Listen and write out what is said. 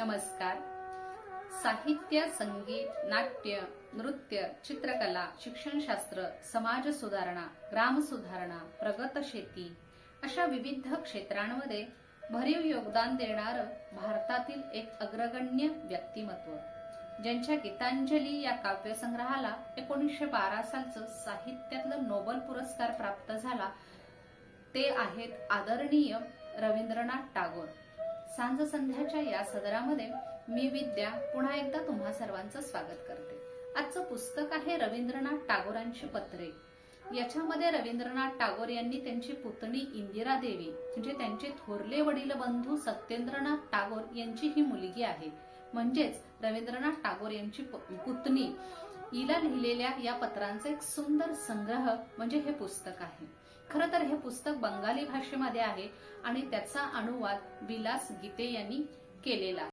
नमस्कार. साहित्य, संगीत, नाट्य, नृत्य, चित्रकला, शिक्षणशास्त्र, समाज सुधारणा, ग्राम सुधारणा, प्रगत शेती अशा विविध क्षेत्रांमध्ये भरीव योगदान देणारं भारतातील एक अग्रगण्य व्यक्तिमत्व, ज्यांच्या गीतांजली या काव्यसंग्रहाला 1912 सालचं साहित्यातलं नोबेल पुरस्कार प्राप्त झाला, ते आहेत आदरणीय रवींद्रनाथ टागोर. सांज संध्याच्या या सदरामध्ये मी विद्या पुन्हा एकदा तुम्हा सर्वांचं स्वागत करते. आजचं पुस्तक आहे रवींद्रनाथ टागोरांची पत्रे. याच्यामध्ये रवींद्रनाथ टागोर यांनी त्यांची पुतणी इंदिरा देवी म्हणजे त्यांचे थोरले वडील बंधू सत्येंद्रनाथ टागोर यांची ही मुलगी आहे, म्हणजेच रवींद्रनाथ टागोर यांची पुतणी हिला लिहिलेल्या या पत्रांचा एक सुंदर संग्रह म्हणजे हे पुस्तक आहे. खरं तर हे पुस्तक बंगाली भाषेमध्ये आहे आणि त्याचा अनुवाद विलास गीते यांनी केलेला.